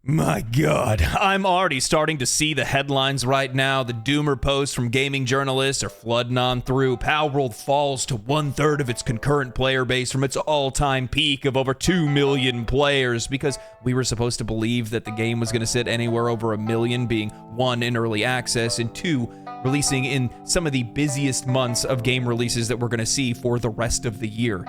My God, I'm already starting to see the headlines right now. The doomer posts from gaming journalists are flooding on through. Palworld falls to 1/3 of its concurrent player base from its all-time peak of over 2 million players because we were supposed to believe that the game was going to sit anywhere over 1 million, being 1, in early access, and 2, releasing in some of the busiest months of game releases that we're going to see for the rest of the year.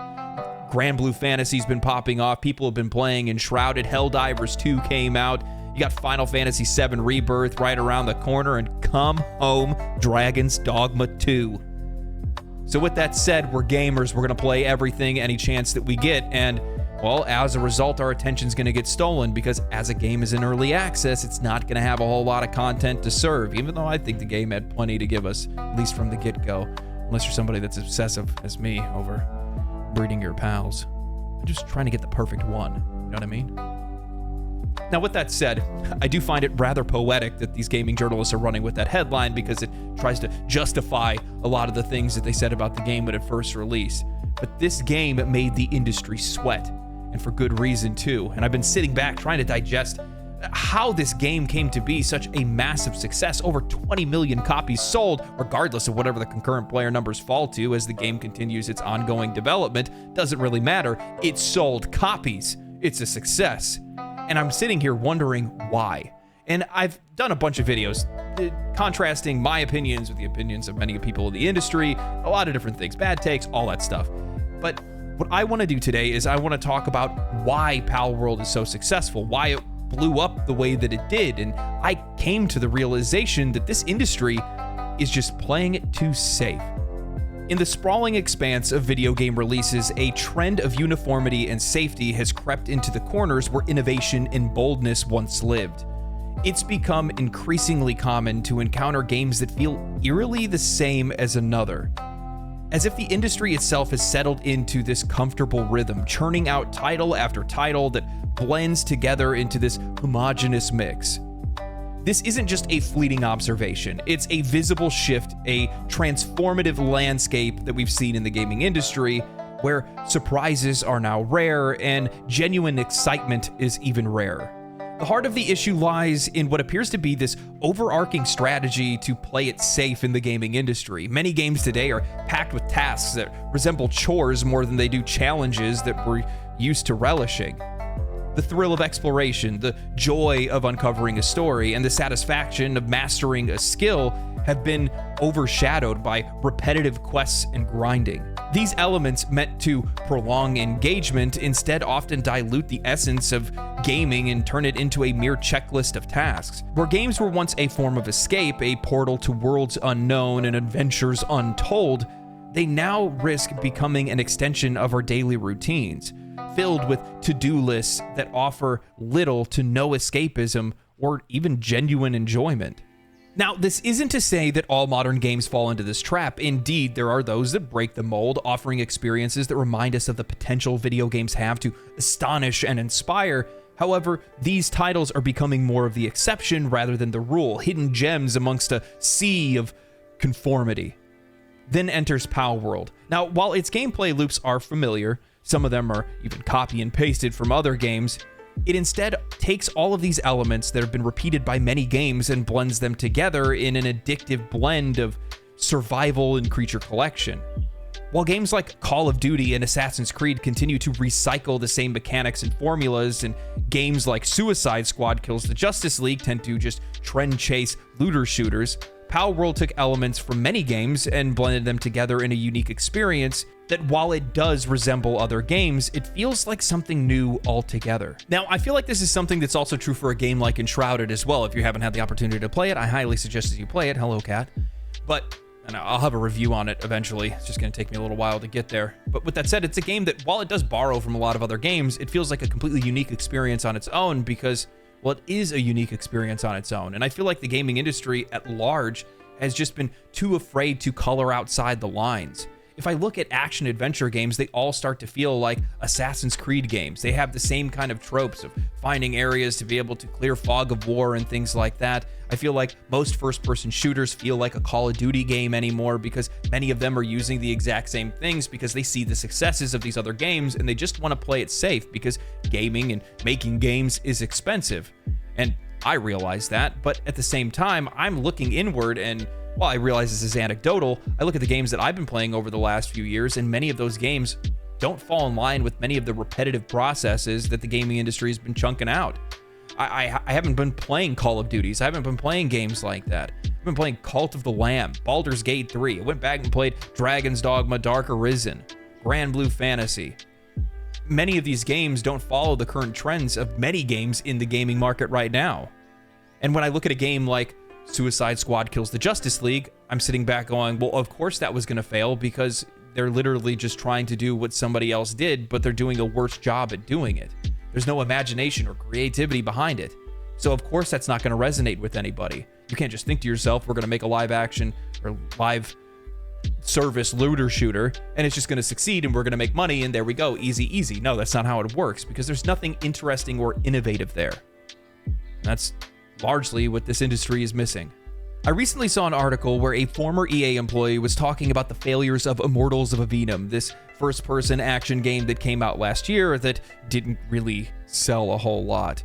Grand Blue Fantasy's been popping off. People have been playing Enshrouded. Helldivers 2 came out. You got Final Fantasy VII Rebirth right around the corner, and come home, Dragon's Dogma 2. So with that said, we're gamers. We're going to play everything, any chance that we get, and, well, as a result, our attention's going to get stolen because as a game is in early access, it's not going to have a whole lot of content to serve, even though I think the game had plenty to give us, at least from the get-go, unless you're somebody that's obsessive as me over breeding your pals. I'm just trying to get the perfect one, you know what I mean? Now, with that said, I do find it rather poetic that these gaming journalists are running with that headline because it tries to justify a lot of the things that they said about the game when it first released. But this game made the industry sweat, and for good reason too. And I've been sitting back trying to digest how this game came to be such a massive success. Over 20 million copies sold, regardless of whatever the concurrent player numbers fall to as the game continues its ongoing development. Doesn't really matter. It sold copies. It's a success. And I'm sitting here wondering why. And I've done a bunch of videos contrasting my opinions with the opinions of many people in the industry, a lot of different things, bad takes, all that stuff. But what I want to do today is I want to talk about why Palworld is so successful, why it blew up the way that it did, and I came to the realization that this industry is just playing it too safe. In the sprawling expanse of video game releases, a trend of uniformity and safety has crept into the corners where innovation and boldness once lived. It's become increasingly common to encounter games that feel eerily the same as another, as if the industry itself has settled into this comfortable rhythm, churning out title after title that blends together into this homogeneous mix. This isn't just a fleeting observation, it's a visible shift, a transformative landscape that we've seen in the gaming industry, where surprises are now rare and genuine excitement is even rarer. The heart of the issue lies in what appears to be this overarching strategy to play it safe in the gaming industry. Many games today are packed with tasks that resemble chores more than they do challenges that we're used to relishing. The thrill of exploration, the joy of uncovering a story, and the satisfaction of mastering a skill have been overshadowed by repetitive quests and grinding. These elements meant to prolong engagement instead often dilute the essence of gaming and turn it into a mere checklist of tasks. Where games were once a form of escape, a portal to worlds unknown and adventures untold, they now risk becoming an extension of our daily routines, filled with to-do lists that offer little to no escapism or even genuine enjoyment. Now, this isn't to say that all modern games fall into this trap. Indeed, there are those that break the mold, offering experiences that remind us of the potential video games have to astonish and inspire. However, these titles are becoming more of the exception rather than the rule, hidden gems amongst a sea of conformity. Then enters Palworld. Now, while its gameplay loops are familiar, some of them are even copy and pasted from other games, it instead takes all of these elements that have been repeated by many games and blends them together in an addictive blend of survival and creature collection. While games like Call of Duty and Assassin's Creed continue to recycle the same mechanics and formulas, and games like Suicide Squad Kills the Justice League tend to just trend chase looter shooters, Palworld took elements from many games and blended them together in a unique experience that, while it does resemble other games, it feels like something new altogether. Now, I feel like this is something that's also true for a game like Enshrouded as well. If you haven't had the opportunity to play it, I highly suggest that you play it. Hello, cat. But and I'll have a review on it eventually. It's just going to take me a little while to get there. But with that said, it's a game that, while it does borrow from a lot of other games, it feels like a completely unique experience on its own because, well, it is a unique experience on its own. And I feel like the gaming industry at large has just been too afraid to color outside the lines. If I look at action-adventure games, they all start to feel like Assassin's Creed games. They have the same kind of tropes of finding areas to be able to clear fog of war and things like that. I feel like most first-person shooters feel like a Call of Duty game anymore because many of them are using the exact same things because they see the successes of these other games and they just want to play it safe because gaming and making games is expensive. And I realize that, but at the same time, I'm looking inward, and while I realize this is anecdotal, I look at the games that I've been playing over the last few years, and many of those games don't fall in line with many of the repetitive processes that the gaming industry has been chunking out. I haven't been playing Call of Duties. I haven't been playing games like that. I've been playing Cult of the Lamb, Baldur's Gate 3. I went back and played Dragon's Dogma, Dark Arisen, Grand Blue Fantasy. Many of these games don't follow the current trends of many games in the gaming market right now. And when I look at a game like Suicide Squad Kills the Justice League, I'm sitting back going, well, of course that was going to fail, because they're literally just trying to do what somebody else did, but they're doing a worse job at doing it. There's no imagination or creativity behind it. So of course that's not going to resonate with anybody. You can't just think to yourself, we're going to make a live action or live service looter shooter and it's just going to succeed and we're going to make money and there we go, easy, easy. No, that's not how it works, because there's nothing interesting or innovative there. And that's largely what this industry is missing. I recently saw an article where a former EA employee was talking about the failures of Immortals of Avenum, this first-person action game that came out last year that didn't really sell a whole lot.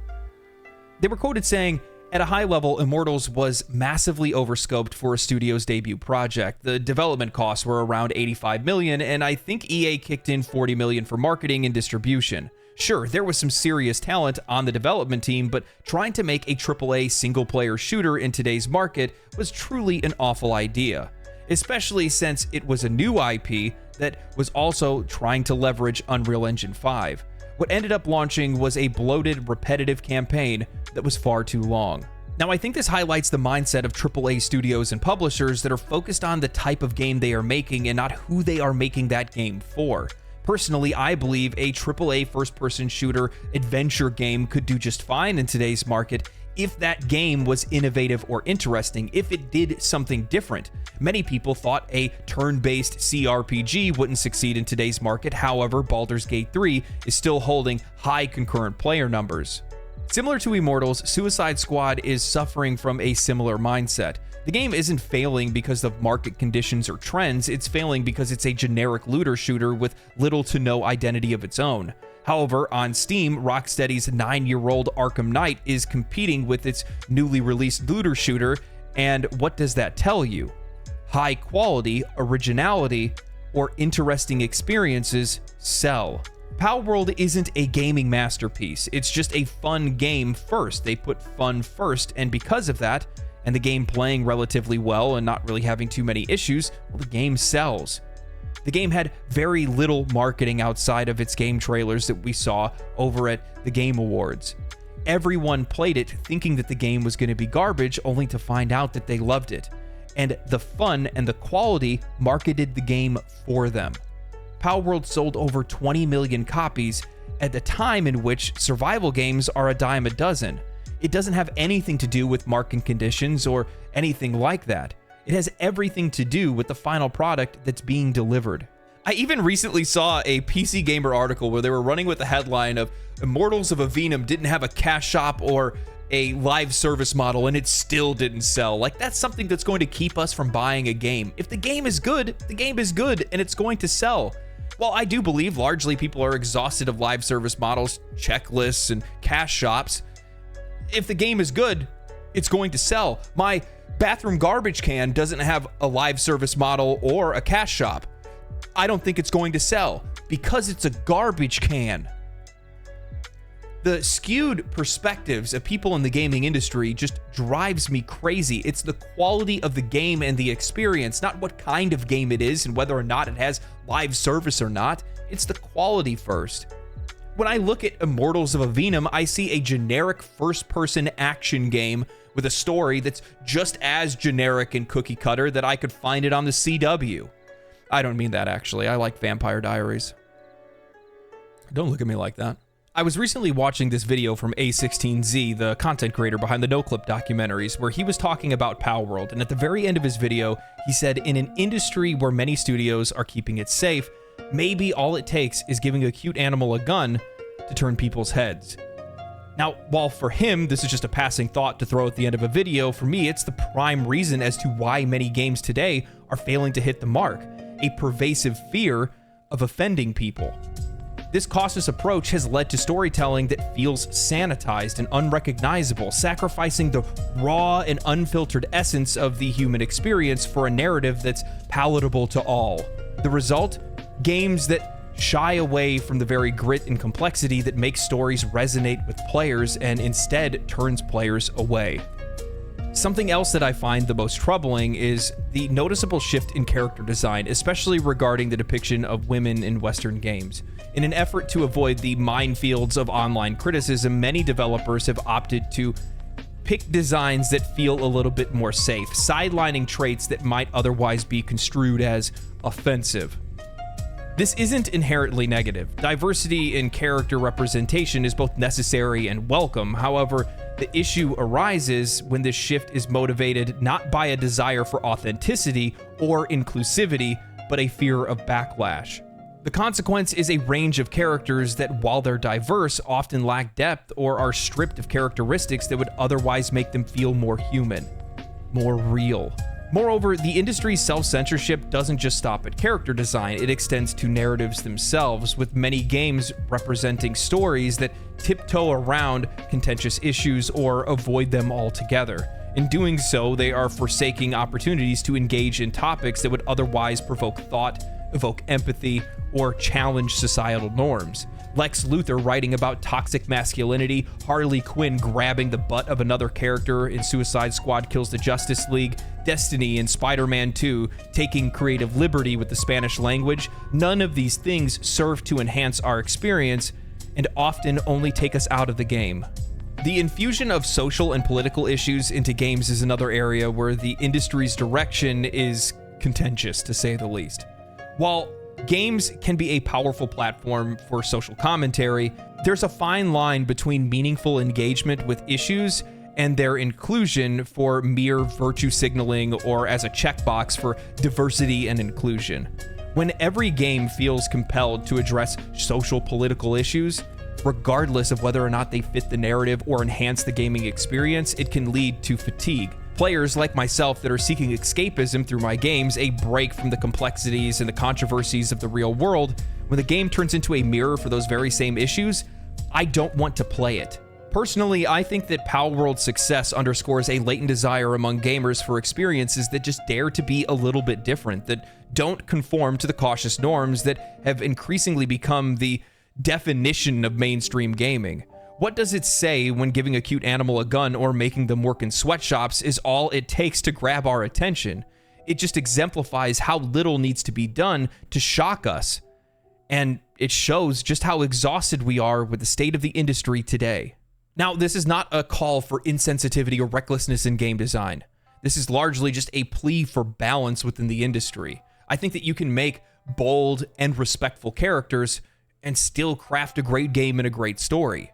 They were quoted saying, "At a high level, Immortals was massively overscoped for a studio's debut project. The development costs were around $85 million, and I think EA kicked in $40 million for marketing and distribution. Sure, there was some serious talent on the development team, but trying to make a AAA single-player shooter in today's market was truly an awful idea, especially since it was a new IP that was also trying to leverage Unreal Engine 5. What ended up launching was a bloated, repetitive campaign that was far too long." Now, I think this highlights the mindset of AAA studios and publishers that are focused on the type of game they are making and not who they are making that game for. Personally, I believe a AAA first-person shooter adventure game could do just fine in today's market if that game was innovative or interesting, if it did something different. Many people thought a turn-based CRPG wouldn't succeed in today's market. However, Baldur's Gate 3 is still holding high concurrent player numbers. Similar to Immortals, Suicide Squad is suffering from a similar mindset. The game isn't failing because of market conditions or trends, it's failing because it's a generic looter shooter with little to no identity of its own. However, on Steam, Rocksteady's 9-year-old Arkham Knight is competing with its newly released looter shooter, and what does that tell you? High quality, originality, or interesting experiences sell. Palworld isn't a gaming masterpiece, it's just a fun game first. They put fun first, and because of that, and the game playing relatively well and not really having too many issues, well, the game sells. The game had very little marketing outside of its game trailers that we saw over at the Game Awards. Everyone played it thinking that the game was going to be garbage, only to find out that they loved it. And the fun and the quality marketed the game for them. Palworld sold over 20 million copies at the time in which survival games are a dime a dozen. It doesn't have anything to do with market conditions or anything like that. It has everything to do with the final product that's being delivered. I even recently saw a PC Gamer article where they were running with the headline of Immortals of Avenum didn't have a cash shop or a live service model and it still didn't sell. Like, that's something that's going to keep us from buying a game. If the game is good, the game is good and it's going to sell. While I do believe largely people are exhausted of live service models, checklists, and cash shops, if the game is good, it's going to sell. My bathroom garbage can doesn't have a live service model or a cash shop. I don't think it's going to sell because it's a garbage can. The skewed perspectives of people in the gaming industry just drives me crazy. It's the quality of the game and the experience, not what kind of game it is and whether or not it has live service or not. It's the quality first. When I look at Immortals of Avenum, I see a generic first-person action game with a story that's just as generic and cookie-cutter that I could find it on the CW. I don't mean that, actually. I like Vampire Diaries. Don't look at me like that. I was recently watching this video from A16Z, the content creator behind the NoClip documentaries, where he was talking about Palworld, and at the very end of his video, he said, in an industry where many studios are keeping it safe, maybe all it takes is giving a cute animal a gun to turn people's heads. Now, while for him, this is just a passing thought to throw at the end of a video, for me, it's the prime reason as to why many games today are failing to hit the mark. A pervasive fear of offending people. This cautious approach has led to storytelling that feels sanitized and unrecognizable, sacrificing the raw and unfiltered essence of the human experience for a narrative that's palatable to all. The result? Games that shy away from the very grit and complexity that makes stories resonate with players and instead turns players away. Something else that I find the most troubling is the noticeable shift in character design, especially regarding the depiction of women in Western games. In an effort to avoid the minefields of online criticism, many developers have opted to pick designs that feel a little bit more safe, sidelining traits that might otherwise be construed as offensive. This isn't inherently negative. Diversity in character representation is both necessary and welcome. However, the issue arises when this shift is motivated not by a desire for authenticity or inclusivity, but a fear of backlash. The consequence is a range of characters that, while they're diverse, often lack depth or are stripped of characteristics that would otherwise make them feel more human, more real. Moreover, the industry's self-censorship doesn't just stop at character design, it extends to narratives themselves, with many games representing stories that tiptoe around contentious issues or avoid them altogether. In doing so, they are forsaking opportunities to engage in topics that would otherwise provoke thought, evoke empathy, or challenge societal norms. Lex Luthor writing about toxic masculinity, Harley Quinn grabbing the butt of another character in Suicide Squad Kills the Justice League, Destiny in Spider-Man 2 taking creative liberty with the Spanish language. None of these things serve to enhance our experience and often only take us out of the game. The infusion of social and political issues into games is another area where the industry's direction is contentious, to say the least. While games can be a powerful platform for social commentary, there's a fine line between meaningful engagement with issues and their inclusion for mere virtue signaling or as a checkbox for diversity and inclusion. When every game feels compelled to address social political issues, regardless of whether or not they fit the narrative or enhance the gaming experience, it can lead to fatigue. Players like myself that are seeking escapism through my games, a break from the complexities and the controversies of the real world, when the game turns into a mirror for those very same issues, I don't want to play it. Personally, I think that Palworld's success underscores a latent desire among gamers for experiences that just dare to be a little bit different, that don't conform to the cautious norms that have increasingly become the definition of mainstream gaming. What does it say when giving a cute animal a gun or making them work in sweatshops is all it takes to grab our attention? It just exemplifies how little needs to be done to shock us, and it shows just how exhausted we are with the state of the industry today. Now, this is not a call for insensitivity or recklessness in game design. This is largely just a plea for balance within the industry. I think that you can make bold and respectful characters and still craft a great game and a great story.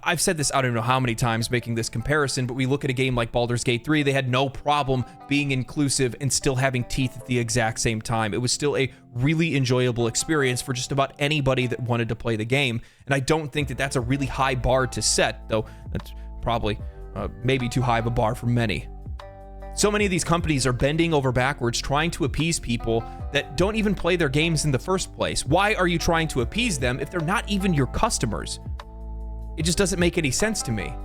I've said this I don't know how many times making this comparison, but we look at a game like Baldur's Gate 3, they had no problem being inclusive and still having teeth at the exact same time. It was still a really enjoyable experience for just about anybody that wanted to play the game, and I don't think that that's a really high bar to set, though that's probably maybe too high of a bar for many. So many of these companies are bending over backwards trying to appease people that don't even play their games in the first place. Why are you trying to appease them if they're not even your customers? It just doesn't make any sense to me.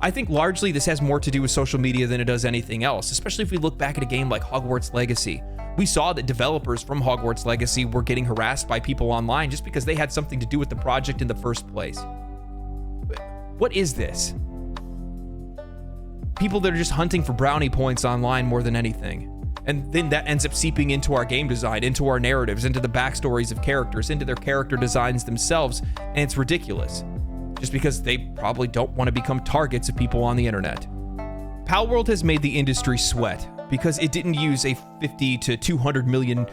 I think largely this has more to do with social media than it does anything else, especially if we look back at a game like Hogwarts Legacy. We saw that developers from Hogwarts Legacy were getting harassed by people online just because they had something to do with the project in the first place. What is this? People that are just hunting for brownie points online more than anything. And then that ends up seeping into our game design, into our narratives, into the backstories of characters, into their character designs themselves, and it's ridiculous. Just because they probably don't want to become targets of people on the internet. Palworld has made the industry sweat because it didn't use a $50 to $200 million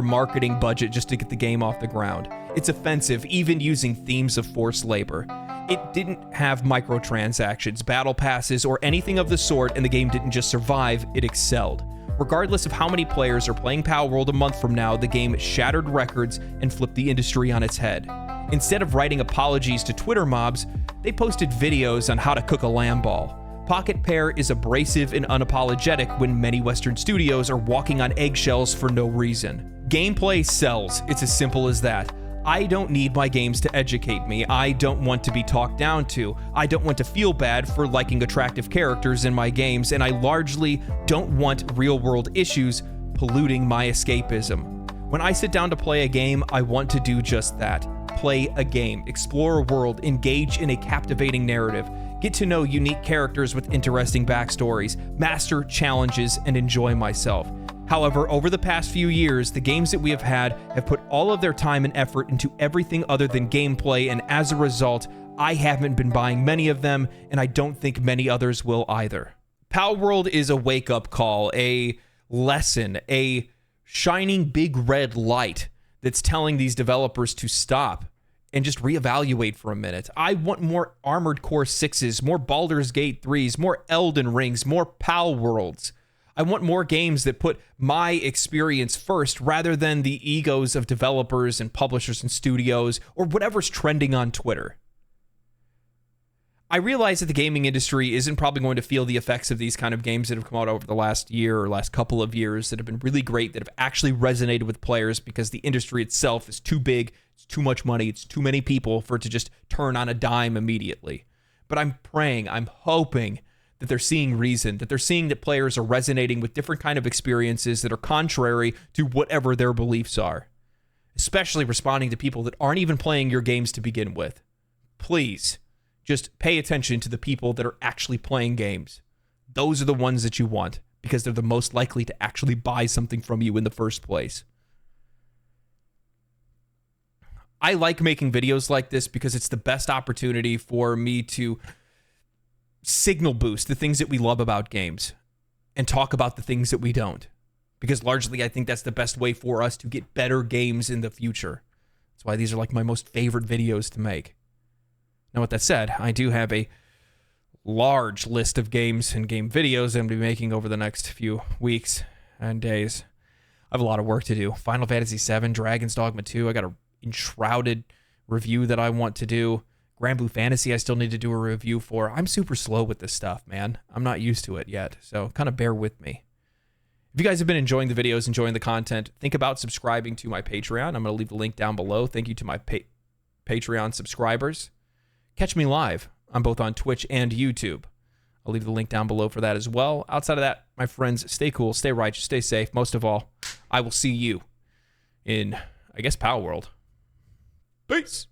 marketing budget just to get the game off the ground. It's offensive, even using themes of forced labor. It didn't have microtransactions, battle passes, or anything of the sort, and the game didn't just survive, it excelled. Regardless of how many players are playing Palworld a month from now, the game shattered records and flipped the industry on its head. Instead of writing apologies to Twitter mobs, they posted videos on how to cook a lamb ball. Pocket Pair is abrasive and unapologetic when many Western studios are walking on eggshells for no reason. Gameplay sells, it's as simple as that. I don't need my games to educate me. I don't want to be talked down to. I don't want to feel bad for liking attractive characters in my games, and I largely don't want real-world issues polluting my escapism. When I sit down to play a game, I want to do just that. Play a game, explore a world, engage in a captivating narrative, get to know unique characters with interesting backstories, master challenges, and enjoy myself. However, over the past few years, the games that we have had have put all of their time and effort into everything other than gameplay, and as a result, I haven't been buying many of them, and I don't think many others will either. Palworld is a wake-up call, a lesson, a shining big red light that's telling these developers to stop and just reevaluate for a minute. I want more Armored Core 6s, more Baldur's Gate 3s, more Elden Rings, more Palworlds. I want more games that put my experience first rather than the egos of developers and publishers and studios or whatever's trending on Twitter. I realize that the gaming industry isn't probably going to feel the effects of these kind of games that have come out over the last year or last couple of years that have been really great, that have actually resonated with players because the industry itself is too big, it's too much money, it's too many people for it to just turn on a dime immediately. But I'm praying, I'm hoping that they're seeing reason, that they're seeing that players are resonating with different kind of experiences that are contrary to whatever their beliefs are, especially responding to people that aren't even playing your games to begin with. Please, just pay attention to the people that are actually playing games. Those are the ones that you want because they're the most likely to actually buy something from you in the first place. I like making videos like this because it's the best opportunity for me to signal boost the things that we love about games and talk about the things that we don't. Because largely, I think that's the best way for us to get better games in the future. That's why these are like my most favorite videos to make. Now, with that said, I do have a large list of games and game videos that I'm going to be making over the next few weeks and days. I have a lot of work to do. Final Fantasy VII, Dragon's Dogma 2. I got a Enshrouded review that I want to do. Grand Blue Fantasy I still need to do a review for. I'm super slow with this stuff, man. I'm not used to it yet, so kind of bear with me. If you guys have been enjoying the videos, enjoying the content, think about subscribing to my Patreon. I'm going to leave the link down below. Thank you to my Patreon subscribers. Catch me live. I'm both on Twitch and YouTube. I'll leave the link down below for that as well. Outside of that, my friends, stay cool, stay righteous, stay safe. Most of all, I will see you in, I guess, Palworld. Peace.